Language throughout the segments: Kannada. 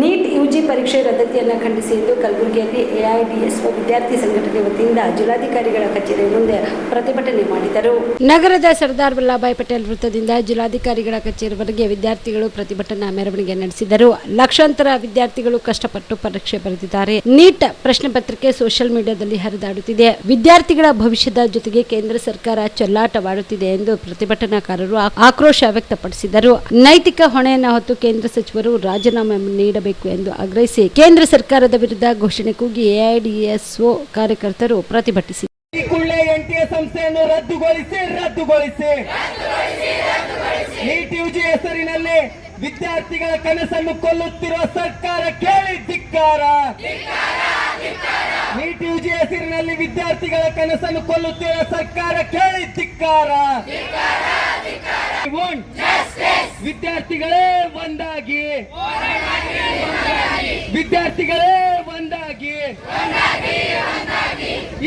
ನೀಟ್ ಯುಜಿ ಪರೀಕ್ಷೆ ರದ್ದತಿಯನ್ನು ಖಂಡಿಸಿ ಎಂದು ಕಲಬುರಗಿಯಲ್ಲಿ ಎಐಡಿಎಸ್ಒ ವಿದ್ಯಾರ್ಥಿ ಸಂಘಟನೆ ವತಿಯಿಂದ ಜಿಲ್ಲಾಧಿಕಾರಿಗಳ ಕಚೇರಿ ಮುಂದೆ ಪ್ರತಿಭಟನೆ ಮಾಡಿದರು. ನಗರದ ಸರ್ದಾರ್ ವಲ್ಲಭಭಾಯಿ ಪಟೇಲ್ ವೃತ್ತದಿಂದ ಜಿಲ್ಲಾಧಿಕಾರಿಗಳ ಕಚೇರಿವರೆಗೆ ವಿದ್ಯಾರ್ಥಿಗಳು ಪ್ರತಿಭಟನಾ ಮೆರವಣಿಗೆ ನಡೆಸಿದರು. ಲಕ್ಷಾಂತರ ವಿದ್ಯಾರ್ಥಿಗಳು ಕಷ್ಟಪಟ್ಟು ಪರೀಕ್ಷೆ ಬರೆದಿದ್ದಾರೆ. ನೀಟ್ ಪ್ರಶ್ನೆ ಪತ್ರಿಕೆ ಸೋಷಿಯಲ್ ಮೀಡಿಯಾದಲ್ಲಿ ಹರಿದಾಡುತ್ತಿದೆ. ವಿದ್ಯಾರ್ಥಿಗಳ ಭವಿಷ್ಯದ ಜೊತೆಗೆ ಕೇಂದ್ರ ಸರ್ಕಾರ ಚೆಲ್ಲಾಟವಾಡುತ್ತಿದೆ ಎಂದು ಪ್ರತಿಭಟನಾಕಾರರು ಆಕ್ರೋಶ ವ್ಯಕ್ತಪಡಿಸಿದರು. ನೈತಿಕ ಹೊಣೆಯನ್ನು ಹೊತ್ತು ಕೇಂದ್ರ ಸಚಿವರು ರಾಜೀನಾಮೆ ನೀಡಬೇಕು ಎಂದು ಆಗ್ರಹಿಸಿ ಕೇಂದ್ರ ಸರ್ಕಾರದ ವಿರುದ್ಧ ಘೋಷಣೆ ಕೂಗಿ ಎಐಡಿಎಸ್ಒ ಕಾರ್ಯಕರ್ತರು ಪ್ರತಿಭಟಿಸಿದರು. ಎನ್ಟಿಎ ಸಂಸ್ಥೆಯನ್ನು ರದ್ದುಗೊಳಿಸಿ ನೀಟ್ ಯುಜಿ ಹೆಸರಿನಲ್ಲಿ ವಿದ್ಯಾರ್ಥಿಗಳ ಕನಸನ್ನು ಕೊಲ್ಲುತ್ತಿರುವ ಸರ್ಕಾರ ಕೇಳಿ ಧಿಕ್ಕಾರ. ನೀಟ್ ಯುಜಿ ಹೆಸರಿನಲ್ಲಿ ವಿದ್ಯಾರ್ಥಿಗಳ ಕನಸನ್ನು ಕೊಲ್ಲುತ್ತಿರುವ ಸರ್ಕಾರ ಕೇಳಿ ಧಿಕ್ಕಾರ. ವಿದ್ಯಾರ್ಥಿಗಳೇ ಒಂದಾಗಿ, ವಿದ್ಯಾರ್ಥಿಗಳೇ ಒಂದಾಗಿ.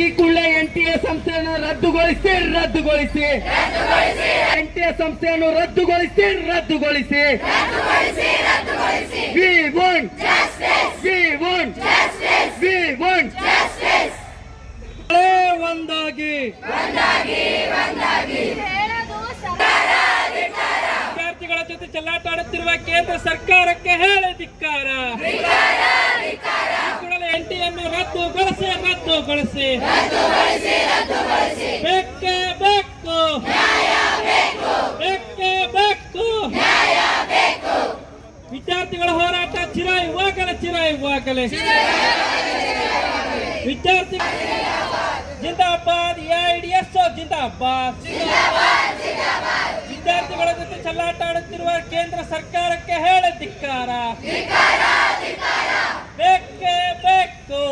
ಈ ಕೂಡಲೇ ಎನ್ಟಿಎ ಸಂಸ್ಥೆಯನ್ನು ರದ್ದುಗೊಳಿಸಿ ಎನ್ಟಿಎ ಸಂಸ್ಥೆಯನ್ನು ರದ್ದುಗೊಳಿಸಿ. We want ಒಂದಾಗಿ. ವಿದ್ಯಾರ್ಥಿಗಳ ಜೊತೆ ಚೆಲ್ಲಾಟಾಡುತ್ತಿರುವ ಕೇಂದ್ರ ಸರ್ಕಾರಕ್ಕೆ ಹೇಳಿ ಧಿಕ್ಕಾರ. ಕೂಡಲೇ ಎನ್ಟಿಎನ್ನು ರದ್ದುಗೊಳಿಸಿ. ಬೇಕೇ ಬೇಕು. ವಿದ್ಯಾರ್ಥಿಗಳ ಹೋರಾಟ ಚಿರಾಯುವಾಗಲೇ. ವಿದ್ಯಾರ್ಥಿ ಜಿಂದಾಬಾದ್, ಎಐಡಿಎಸ್ಒ ಜಿಂದಾಬಾದ್. ವಿದ್ಯಾರ್ಥಿಗಳ ಜೊತೆ ಚೆಲ್ಲಾಟಾಡುತ್ತಿರುವ ಕೇಂದ್ರ ಸರ್ಕಾರಕ್ಕೆ ಹೇಳಿ ಧಿಕ್ಕಾರ. ಬೇಕೇ ಬೇಕು.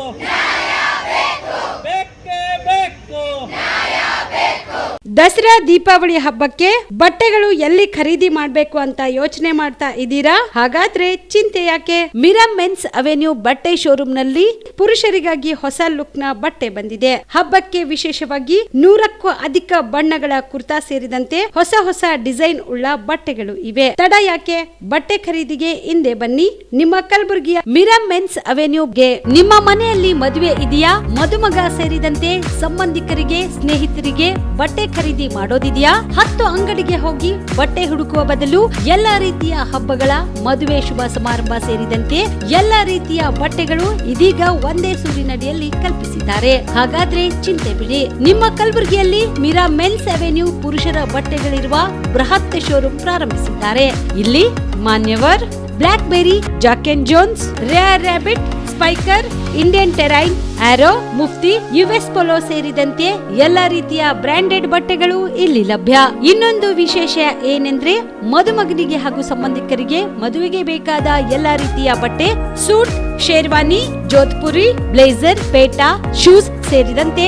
ದಸರಾ ದೀಪಾವಳಿ ಹಬ್ಬಕ್ಕೆ ಬಟ್ಟೆಗಳು ಎಲ್ಲಿ ಖರೀದಿ ಮಾಡಬೇಕು ಅಂತ ಯೋಚನೆ ಮಾಡ್ತಾ ಇದ್ದೀರಾ? ಹಾಗಾದ್ರೆ ಚಿಂತೆ ಯಾಕೆ? ಮಿರಾ ಮೆನ್ಸ್ ಅವೆನ್ಯೂ ಬಟ್ಟೆ ಶೋರೂಮ್ ನಲ್ಲಿ ಪುರುಷರಿಗಾಗಿ ಹೊಸ ಲುಕ್ ನ ಬಟ್ಟೆ ಬಂದಿದೆ. ಹಬ್ಬಕ್ಕೆ ವಿಶೇಷವಾಗಿ 100ಕ್ಕೂ ಅಧಿಕ ಬಣ್ಣಗಳ ಕುರ್ತಾ ಸೇರಿದಂತೆ ಹೊಸ ಡಿಸೈನ್ ಉಳ್ಳ ಬಟ್ಟೆಗಳು ಇವೆ. ತಡ ಯಾಕೆ? ಬಟ್ಟೆ ಖರೀದಿಗೆ ಹಿಂದೆ ಬನ್ನಿ. ನಿಮ್ಮ ಕಲಬುರಗಿಯ ಮಿರಾ ಮೆನ್ಸ್ ಅವೆನ್ಯೂಗೆ. ನಿಮ್ಮ ಮನೆಯಲ್ಲಿ ಮದುವೆ ಇದೆಯಾ? ಮದುಮಗ ಸೇರಿದಂತೆ ಸಂಬಂಧಿಕರಿಗೆ, ಸ್ನೇಹಿತರಿಗೆ ಬಟ್ಟೆ ಖರೀದಿ ಮಾಡೋದಿದೆಯಾ? 10 ಅಂಗಡಿಗೆ ಹೋಗಿ ಬಟ್ಟೆ ಹುಡುಕುವ ಬದಲು ಎಲ್ಲಾ ರೀತಿಯ ಹಬ್ಬಗಳ, ಮದುವೆ, ಶುಭ ಸಮಾರಂಭ ಸೇರಿದಂತೆ ಎಲ್ಲಾ ರೀತಿಯ ಬಟ್ಟೆಗಳು ಇದೀಗ ಒಂದೇ ಸೂರಿನಡಿಯಲ್ಲಿ ಕಲ್ಪಿಸಿದ್ದಾರೆ. ಹಾಗಾದ್ರೆ ಚಿಂತೆ ಬಿಡಿ. ನಿಮ್ಮ ಕಲಬುರಗಿಯಲ್ಲಿ ಮಿರಾ ಮೆನ್ಸ್ ಅವೆನ್ಯೂ ಪುರುಷರ ಬಟ್ಟೆಗಳಿರುವ ಬೃಹತ್ ಶೋರೂಮ್ ಪ್ರಾರಂಭಿಸಿದ್ದಾರೆ. ಇಲ್ಲಿ Manyavar, Blackberry, Jack and Jones, Rare Rabbit, Spykar, Indian Terrain, Arrow, Mufti, US Polo ಸೇರಿದಂತೆ ಎಲ್ಲಾ ರೀತಿಯ ಬ್ರಾಂಡೆಡ್ ಬಟ್ಟೆಗಳು ಇಲ್ಲಿ ಲಭ್ಯ. ಇನ್ನೊಂದು ವಿಶೇಷ ಏನೆಂದ್ರೆ ಮದುಮಗನಿಗೆ ಹಾಗೂ ಸಂಬಂಧಿಕರಿಗೆ ಮದುವೆಗೆ ಬೇಕಾದ ಎಲ್ಲಾ ರೀತಿಯ ಬಟ್ಟೆ, ಸೂಟ್, ಶೇರ್ವಾನಿ, ಜೋಧ್ಪುರಿ, ಬ್ಲೇಸರ್, ಪೇಟಾ, ಶೂಸ್ ಸೇರಿದಂತೆ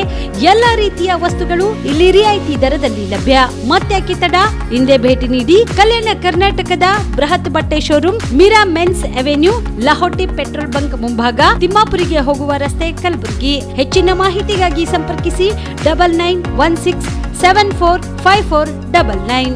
ಎಲ್ಲಾ ರೀತಿಯ ವಸ್ತುಗಳು ಇಲ್ಲಿ ರಿಯಾಯಿತಿ ದರದಲ್ಲಿ ಲಭ್ಯ. ಮತ್ತೆ ತಡ, ಹಿಂದೆ ಭೇಟಿ ನೀಡಿ. ಕಲ್ಯಾಣ ಕರ್ನಾಟಕದ ಬೃಹತ್ ಬಟ್ಟೆ showroom Mira men's avenue, Lahoti petrol bunk ಮುಂಭಾಗ, ತಿಮ್ಮಾಪುರಿಗೆ ಹೋಗುವ ರಸ್ತೆ, ಕಲಬುರಗಿ. ಹೆಚ್ಚಿನ ಮಾಹಿತಿಗಾಗಿ ಸಂಪರ್ಕಿಸಿ 9916745499.